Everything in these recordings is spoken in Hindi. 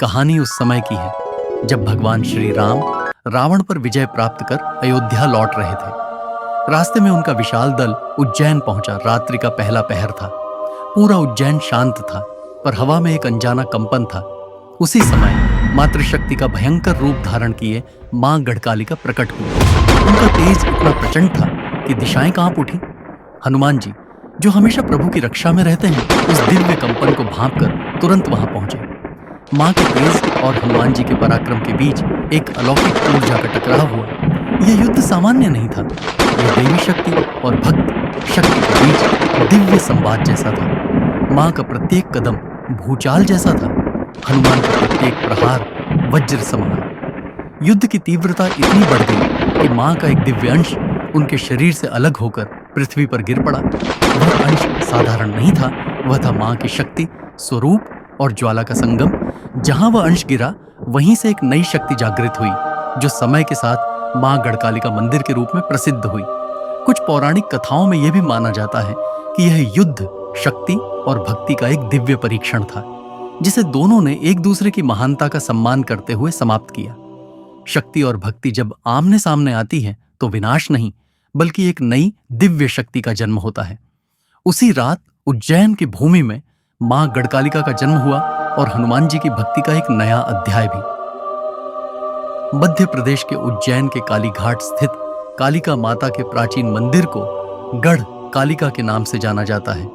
कहानी उस समय की है जब भगवान श्री राम रावण पर विजय प्राप्त कर अयोध्या लौट रहे थे। रास्ते में उनका विशाल दल उज्जैन पहुंचा। रात्रि का पहला पहर था। पूरा उज्जैन शांत था, पर हवा में एक अनजाना कंपन था। उसी समय मातृशक्ति का भयंकर रूप धारण किए मां गढ़कालिका प्रकट हुई। उनका तेज इतना प्रचंड था कि दिशाएं कांप उठी। हनुमान जी, जो हमेशा प्रभु की रक्षा में रहते हैं, उस दिव्य कंपन को भांपकर तुरंत वहां पहुंचे। मां के तेज और हनुमान जी के पराक्रम के बीच एक अलौकिक ऊर्जा का टकराव हुआ। यह युद्ध सामान्य नहीं था। यह देवी शक्ति और भक्त शक्ति के बीच दिव्य संवाद जैसा था। मां का प्रत्येक कदम भूचाल जैसा था। हनुमान का प्रत्येक प्रहार वज्र समान। युद्ध की तीव्रता इतनी बढ़ गई कि मां का एक दिव्य अंश उनके शरीर से अलग होकर पृथ्वी पर गिर पड़ा। वह अंश साधारण नहीं था, वह था मां की शक्ति, स्वरूप और ज्वाला का संगम। जहां वह अंश गिरा, वहीं से एक नई शक्ति जागृत हुई, जो समय के साथ मां गढ़कालिका मंदिर के रूप में प्रसिद्ध हुई। कुछ पौराणिक कथाओं में यह भी माना जाता है कि यह युद्ध शक्ति और भक्ति का एक दिव्य परीक्षण था, जिसे दोनों ने एक दूसरे की महानता का सम्मान करते हुए समाप्त किया। शक्ति और भक्ति जब आमने सामने आती है तो विनाश नहीं, बल्कि एक नई दिव्य शक्ति का जन्म होता है। उसी रात उज्जैन की भूमि में मां गढ़कालिका का जन्म हुआ और हनुमान जी की भक्ति का एक नया अध्याय भी। मध्य प्रदेश के उज्जैन के काली घाट स्थित कालिका माता के प्राचीन मंदिर को गढ़ कालिका के नाम से जाना जाता है।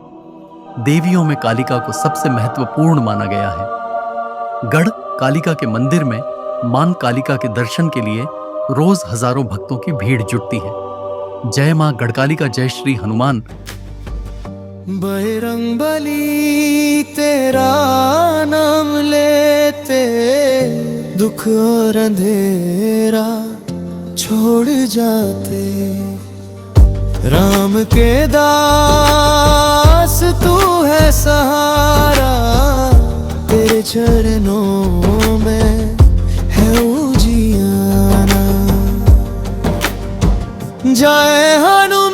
देवियों में कालिका को सबसे महत्वपूर्ण माना गया है। गढ़ कालिका के मंदिर में मां कालिका के दर्शन के लिए रोज हजारों भक्तों की भीड़ जुटती है। जय मां गढ़कालिका, जय श्री हनुमान। बजरंगबली तेरा नाम लेते दुख और अंधेरा छोड़ जाते। राम के दास तू है सहारा, तेरे चरणों में है उजियारा। जय हनुमान।